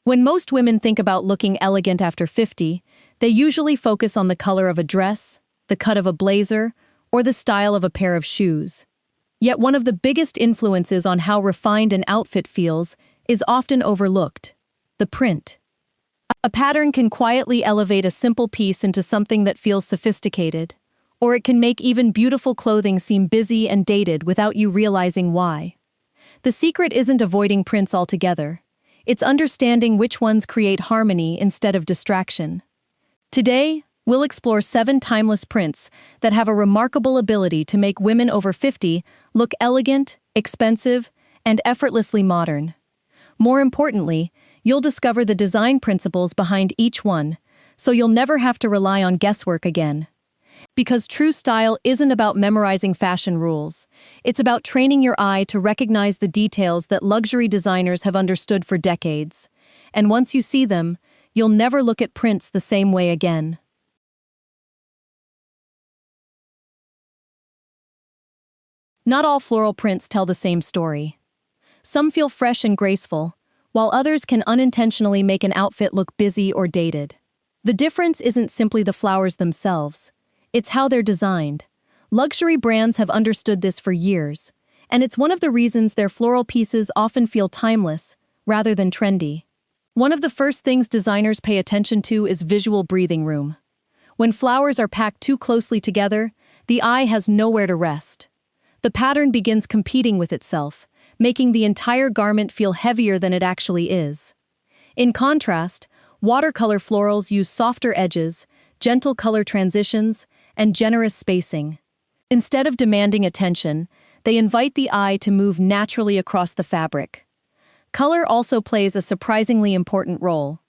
When most women think about looking elegant after 50, they usually focus on the color of a dress, the cut of a blazer, or the style of a pair of shoes. Yet one of the biggest influences on how refined an outfit feels is often overlooked: the print. A pattern can quietly elevate a simple piece into something that feels sophisticated, or it can make even beautiful clothing seem busy and dated without you realizing why. The secret isn't avoiding prints altogether. It's understanding which ones create harmony instead of distraction. Today, we'll explore 7 timeless prints that have a remarkable ability to make women over 50 look elegant, expensive, and effortlessly modern. More importantly, you'll discover the design principles behind each one, so you'll never have to rely on guesswork again. Because true style isn't about memorizing fashion rules. It's about training your eye to recognize the details that luxury designers have understood for decades. And once you see them, you'll never look at prints the same way again. Not all floral prints tell the same story. Some feel fresh and graceful, while others can unintentionally make an outfit look busy or dated. The difference isn't simply the flowers themselves. It's how they're designed. Luxury brands have understood this for years, and it's one of the reasons their floral pieces often feel timeless, rather than trendy. One of the first things designers pay attention to is visual breathing room. When flowers are packed too closely together, the eye has nowhere to rest. The pattern begins competing with itself, making the entire garment feel heavier than it actually is. In contrast, watercolor florals use softer edges, gentle color transitions, and generous spacing. Instead of demanding attention, they invite the eye to move naturally across the fabric. Color also plays a surprisingly important role.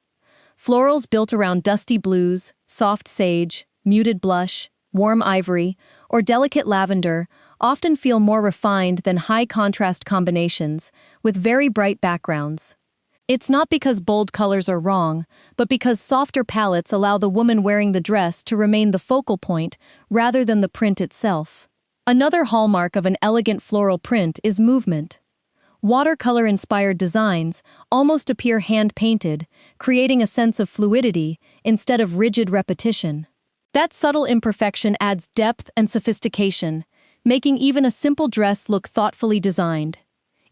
Florals built around dusty blues, soft sage, muted blush, warm ivory, or delicate lavender often feel more refined than high-contrast combinations with very bright backgrounds. It's not because bold colors are wrong, but because softer palettes allow the woman wearing the dress to remain the focal point rather than the print itself. Another hallmark of an elegant floral print is movement. Watercolor-inspired designs almost appear hand-painted, creating a sense of fluidity instead of rigid repetition. That subtle imperfection adds depth and sophistication, making even a simple dress look thoughtfully designed.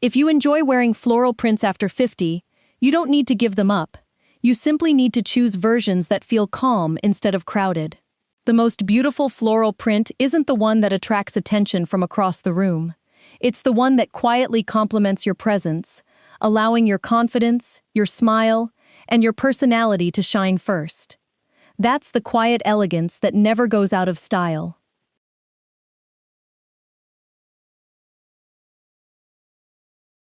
If you enjoy wearing floral prints after 50, you don't need to give them up. You simply need to choose versions that feel calm instead of crowded. The most beautiful floral print isn't the one that attracts attention from across the room. It's the one that quietly complements your presence, allowing your confidence, your smile, and your personality to shine first. That's the quiet elegance that never goes out of style.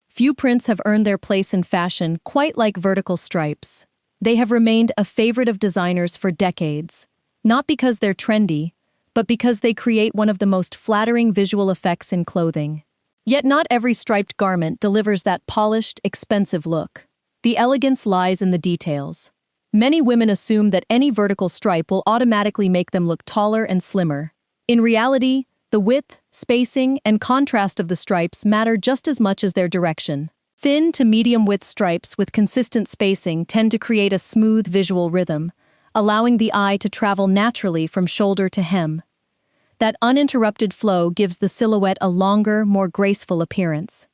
Few prints have earned their place in fashion quite like vertical stripes. They have remained a favorite of designers for decades, not because they're trendy, but because they create one of the most flattering visual effects in clothing. Yet not every striped garment delivers that polished, expensive look. The elegance lies in the details. Many women assume that any vertical stripe will automatically make them look taller and slimmer. In reality, the width, spacing, and contrast of the stripes matter just as much as their direction. Thin to medium-width stripes with consistent spacing tend to create a smooth visual rhythm, allowing the eye to travel naturally from shoulder to hem. That uninterrupted flow gives the silhouette a longer, more graceful appearance.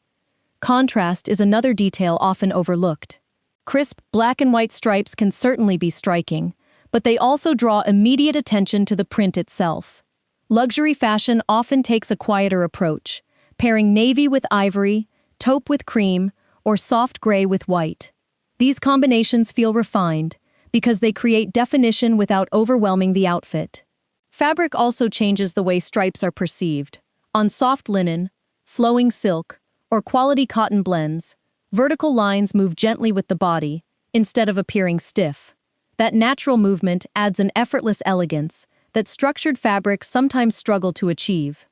Contrast is another detail often overlooked. Crisp black and white stripes can certainly be striking, but they also draw immediate attention to the print itself. Luxury fashion often takes a quieter approach, pairing navy with ivory, taupe with cream, or soft gray with white. These combinations feel refined because they create definition without overwhelming the outfit. Fabric also changes the way stripes are perceived. On soft linen, flowing silk, or quality cotton blends, vertical lines move gently with the body, instead of appearing stiff. That natural movement adds an effortless elegance that structured fabrics sometimes struggle to achieve.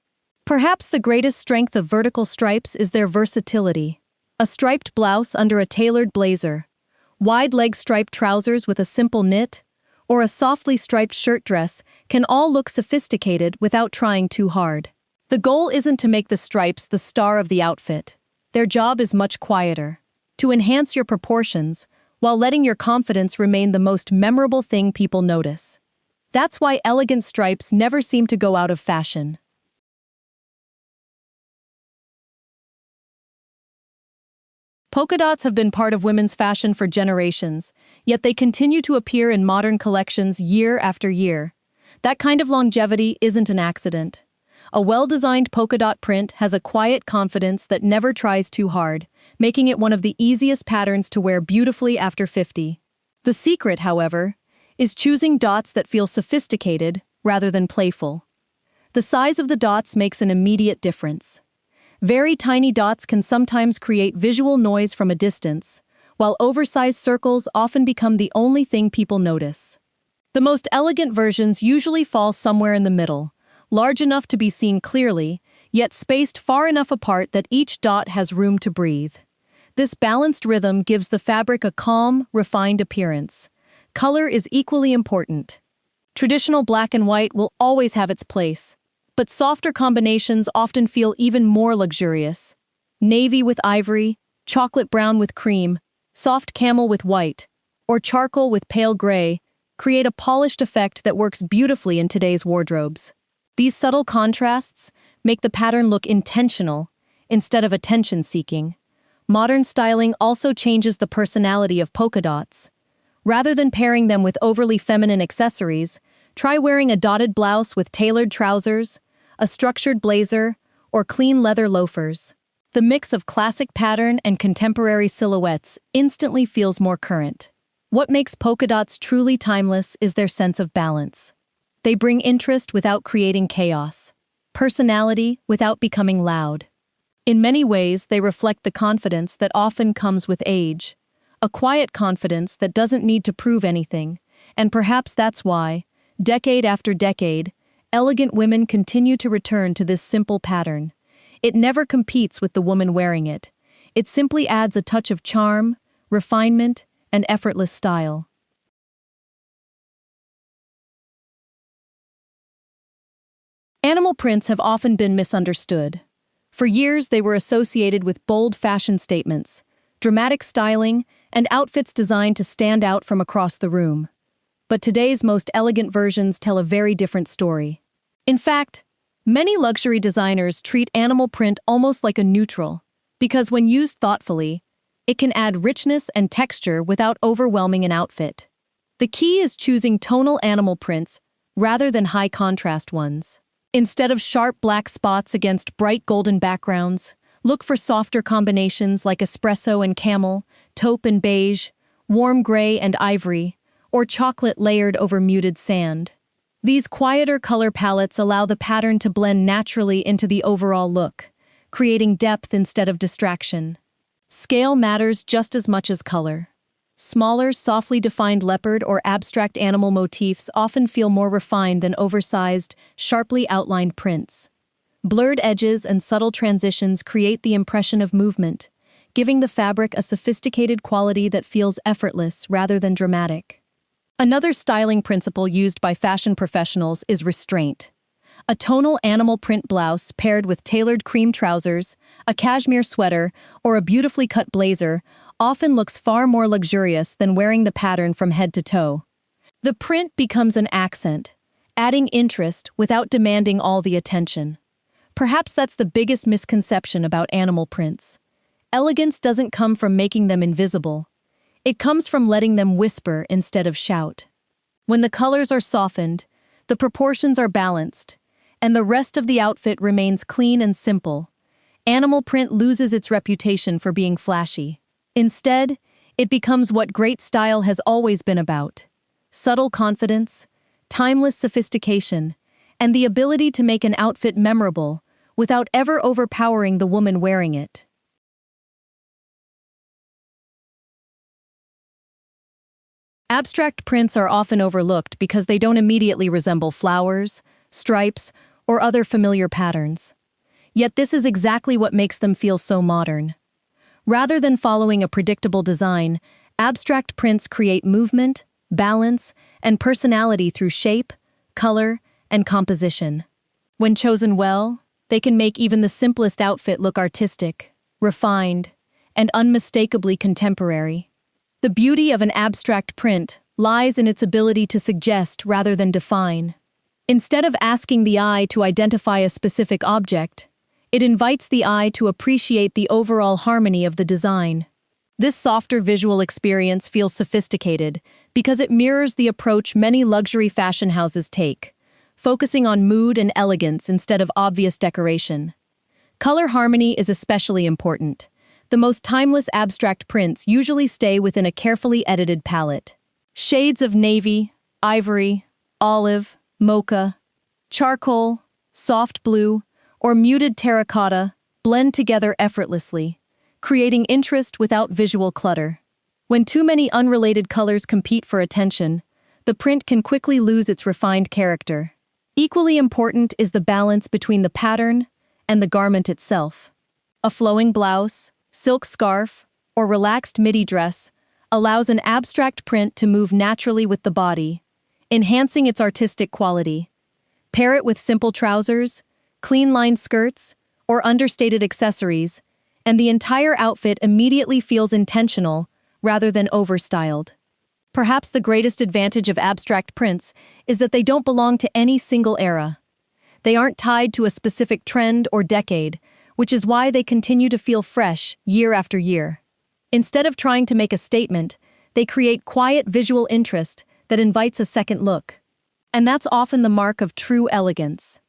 Perhaps the greatest strength of vertical stripes is their versatility. A striped blouse under a tailored blazer, wide-leg striped trousers with a simple knit, or a softly striped shirt dress can all look sophisticated without trying too hard. The goal isn't to make the stripes the star of the outfit. Their job is much quieter. To enhance your proportions, while letting your confidence remain the most memorable thing people notice. That's why elegant stripes never seem to go out of fashion. Polka dots have been part of women's fashion for generations, yet they continue to appear in modern collections year after year. That kind of longevity isn't an accident. A well-designed polka dot print has a quiet confidence that never tries too hard, making it one of the easiest patterns to wear beautifully after 50. The secret, however, is choosing dots that feel sophisticated rather than playful. The size of the dots makes an immediate difference. Very tiny dots can sometimes create visual noise from a distance, while oversized circles often become the only thing people notice. The most elegant versions usually fall somewhere in the middle, large enough to be seen clearly, yet spaced far enough apart that each dot has room to breathe. This balanced rhythm gives the fabric a calm, refined appearance. Color is equally important. Traditional black and white will always have its place, but softer combinations often feel even more luxurious. Navy with ivory, chocolate brown with cream, soft camel with white, or charcoal with pale gray create a polished effect that works beautifully in today's wardrobes. These subtle contrasts make the pattern look intentional instead of attention-seeking. Modern styling also changes the personality of polka dots. Rather than pairing them with overly feminine accessories, try wearing a dotted blouse with tailored trousers, a structured blazer, or clean leather loafers. The mix of classic pattern and contemporary silhouettes instantly feels more current. What makes polka dots truly timeless is their sense of balance. They bring interest without creating chaos, personality without becoming loud. In many ways, they reflect the confidence that often comes with age, a quiet confidence that doesn't need to prove anything, and perhaps that's why, decade after decade, elegant women continue to return to this simple pattern. It never competes with the woman wearing it. It simply adds a touch of charm, refinement, and effortless style. Animal prints have often been misunderstood. For years, they were associated with bold fashion statements, dramatic styling, and outfits designed to stand out from across the room. But today's most elegant versions tell a very different story. In fact, many luxury designers treat animal print almost like a neutral, because when used thoughtfully, it can add richness and texture without overwhelming an outfit. The key is choosing tonal animal prints rather than high-contrast ones. Instead of sharp black spots against bright golden backgrounds, look for softer combinations like espresso and camel, taupe and beige, warm gray and ivory, or chocolate layered over muted sand. These quieter color palettes allow the pattern to blend naturally into the overall look, creating depth instead of distraction. Scale matters just as much as color. Smaller, softly defined leopard or abstract animal motifs often feel more refined than oversized, sharply outlined prints. Blurred edges and subtle transitions create the impression of movement, giving the fabric a sophisticated quality that feels effortless rather than dramatic. Another styling principle used by fashion professionals is restraint. A tonal animal print blouse paired with tailored cream trousers, a cashmere sweater, or a beautifully cut blazer often looks far more luxurious than wearing the pattern from head to toe. The print becomes an accent, adding interest without demanding all the attention. Perhaps that's the biggest misconception about animal prints. Elegance doesn't come from making them invisible. It comes from letting them whisper instead of shout. When the colors are softened, the proportions are balanced, and the rest of the outfit remains clean and simple, animal print loses its reputation for being flashy. Instead, it becomes what great style has always been about: subtle confidence, timeless sophistication, and the ability to make an outfit memorable without ever overpowering the woman wearing it. Abstract prints are often overlooked because they don't immediately resemble flowers, stripes, or other familiar patterns. Yet this is exactly what makes them feel so modern. Rather than following a predictable design, abstract prints create movement, balance, and personality through shape, color, and composition. When chosen well, they can make even the simplest outfit look artistic, refined, and unmistakably contemporary. The beauty of an abstract print lies in its ability to suggest rather than define. Instead of asking the eye to identify a specific object, it invites the eye to appreciate the overall harmony of the design. This softer visual experience feels sophisticated because it mirrors the approach many luxury fashion houses take, focusing on mood and elegance instead of obvious decoration. Color harmony is especially important. The most timeless abstract prints usually stay within a carefully edited palette. Shades of navy, ivory, olive, mocha, charcoal, soft blue, or muted terracotta blend together effortlessly, creating interest without visual clutter. When too many unrelated colors compete for attention, the print can quickly lose its refined character. Equally important is the balance between the pattern and the garment itself. A flowing blouse, silk scarf, or relaxed midi dress allows an abstract print to move naturally with the body, enhancing its artistic quality. Pair it with simple trousers, clean-lined skirts, or understated accessories, and the entire outfit immediately feels intentional rather than overstyled. Perhaps the greatest advantage of abstract prints is that they don't belong to any single era. They aren't tied to a specific trend or decade, which is why they continue to feel fresh year after year. Instead of trying to make a statement, they create quiet visual interest that invites a second look. And that's often the mark of true elegance.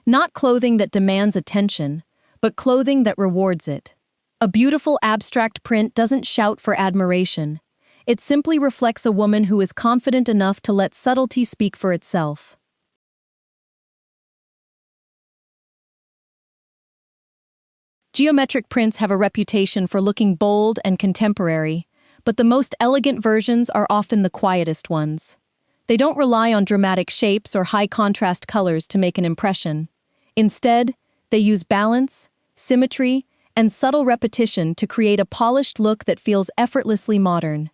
Not clothing that demands attention, but clothing that rewards it. A beautiful abstract print doesn't shout for admiration. It simply reflects a woman who is confident enough to let subtlety speak for itself. Geometric prints have a reputation for looking bold and contemporary, but the most elegant versions are often the quietest ones. They don't rely on dramatic shapes or high-contrast colors to make an impression. Instead, they use balance, symmetry, and subtle repetition to create a polished look that feels effortlessly modern.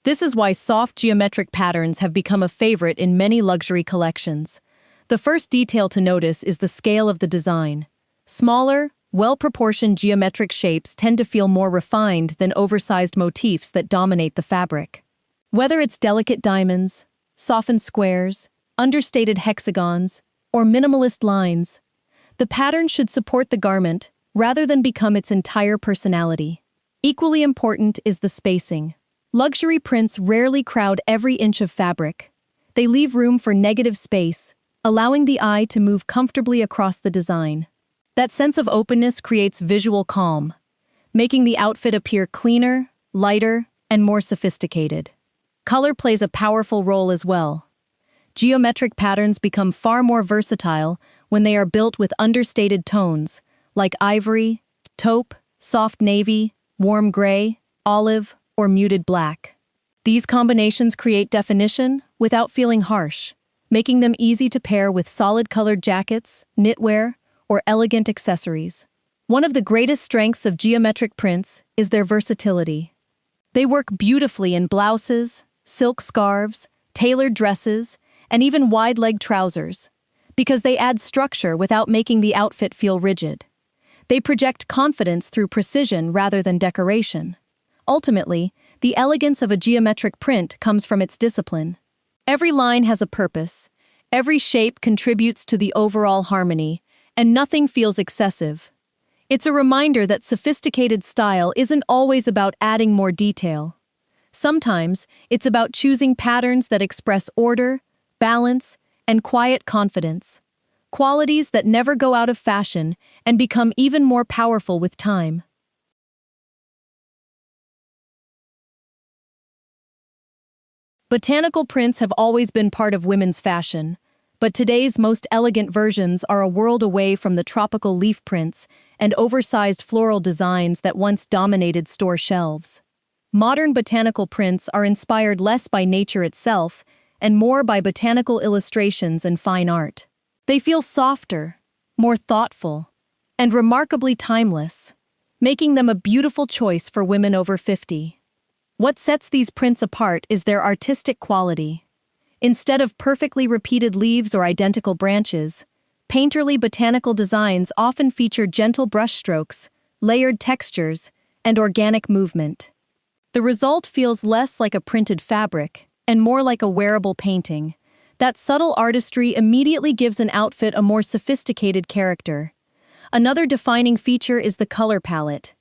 This is why soft geometric patterns have become a favorite in many luxury collections. The first detail to notice is the scale of the design. Smaller, well-proportioned geometric shapes tend to feel more refined than oversized motifs that dominate the fabric. Whether it's delicate diamonds, softened squares, understated hexagons, or minimalist lines, the pattern should support the garment rather than become its entire personality. Equally important is the spacing. Luxury prints rarely crowd every inch of fabric. They leave room for negative space, allowing the eye to move comfortably across the design. That sense of openness creates visual calm, making the outfit appear cleaner, lighter, and more sophisticated. Color plays a powerful role as well. Geometric patterns become far more versatile when they are built with understated tones, like ivory, taupe, soft navy, warm gray, olive, or muted black. These combinations create definition without feeling harsh, making them easy to pair with solid-colored jackets, knitwear, or elegant accessories. One of the greatest strengths of geometric prints is their versatility. They work beautifully in blouses, silk scarves, tailored dresses, and even wide-leg trousers, because they add structure without making the outfit feel rigid. They project confidence through precision rather than decoration. Ultimately, the elegance of a geometric print comes from its discipline. Every line has a purpose, every shape contributes to the overall harmony, and nothing feels excessive. It's a reminder that sophisticated style isn't always about adding more detail. Sometimes, it's about choosing patterns that express order, balance, and quiet confidence. Qualities that never go out of fashion and become even more powerful with time. Botanical prints have always been part of women's fashion, but today's most elegant versions are a world away from the tropical leaf prints and oversized floral designs that once dominated store shelves. Modern botanical prints are inspired less by nature itself and more by botanical illustrations and fine art. They feel softer, more thoughtful, and remarkably timeless, making them a beautiful choice for women over 50. What sets these prints apart is their artistic quality. Instead of perfectly repeated leaves or identical branches, painterly botanical designs often feature gentle brushstrokes, layered textures, and organic movement. The result feels less like a printed fabric and more like a wearable painting. That subtle artistry immediately gives an outfit a more sophisticated character. Another defining feature is the color palette.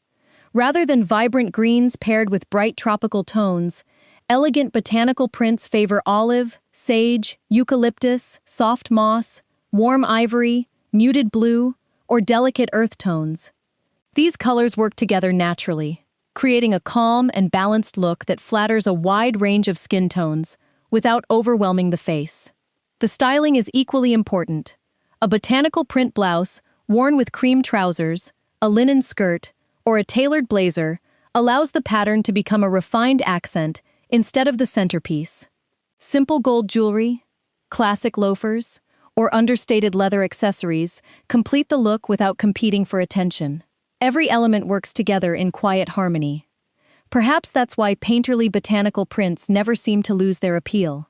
Rather than vibrant greens paired with bright tropical tones, elegant botanical prints favor olive, sage, eucalyptus, soft moss, warm ivory, muted blue, or delicate earth tones. These colors work together naturally, creating a calm and balanced look that flatters a wide range of skin tones without overwhelming the face. The styling is equally important. A botanical print blouse, worn with cream trousers, a linen skirt, or a tailored blazer, allows the pattern to become a refined accent instead of the centerpiece. Simple gold jewelry, classic loafers, or understated leather accessories complete the look without competing for attention. Every element works together in quiet harmony. Perhaps that's why painterly botanical prints never seem to lose their appeal.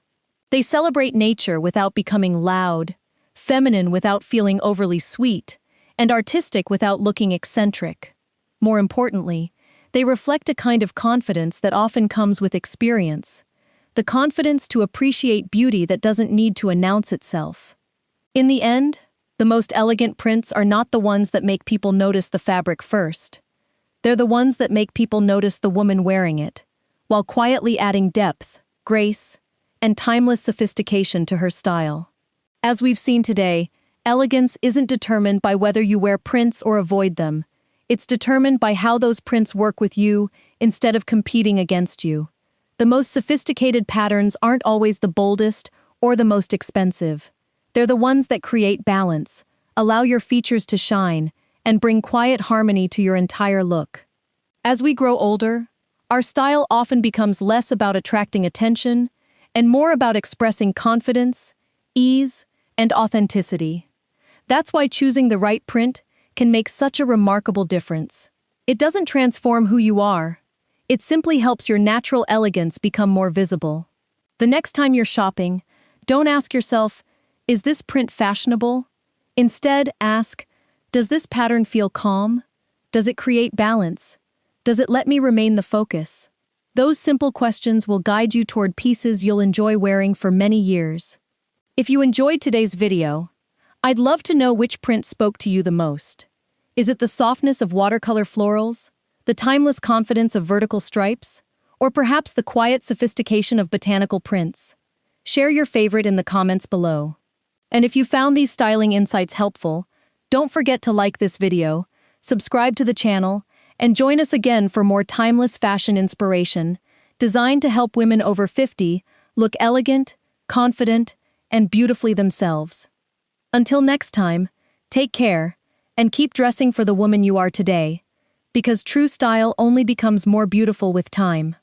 They celebrate nature without becoming loud, feminine without feeling overly sweet, and artistic without looking eccentric. More importantly, they reflect a kind of confidence that often comes with experience, the confidence to appreciate beauty that doesn't need to announce itself. In the end, the most elegant prints are not the ones that make people notice the fabric first. They're the ones that make people notice the woman wearing it, while quietly adding depth, grace, and timeless sophistication to her style. As we've seen today, elegance isn't determined by whether you wear prints or avoid them. It's determined by how those prints work with you instead of competing against you. The most sophisticated patterns aren't always the boldest or the most expensive. They're the ones that create balance, allow your features to shine, and bring quiet harmony to your entire look. As we grow older, our style often becomes less about attracting attention and more about expressing confidence, ease, and authenticity. That's why choosing the right print can make such a remarkable difference. It doesn't transform who you are. It simply helps your natural elegance become more visible. The next time you're shopping, don't ask yourself, "Is this print fashionable?" Instead, ask, "Does this pattern feel calm? Does it create balance? Does it let me remain the focus?" Those simple questions will guide you toward pieces you'll enjoy wearing for many years. If you enjoyed today's video, I'd love to know which print spoke to you the most. Is it the softness of watercolor florals, the timeless confidence of vertical stripes, or perhaps the quiet sophistication of botanical prints? Share your favorite in the comments below. And if you found these styling insights helpful, don't forget to like this video, subscribe to the channel, and join us again for more timeless fashion inspiration, designed to help women over 50 look elegant, confident, and beautifully themselves. Until next time, take care, and keep dressing for the woman you are today, because true style only becomes more beautiful with time.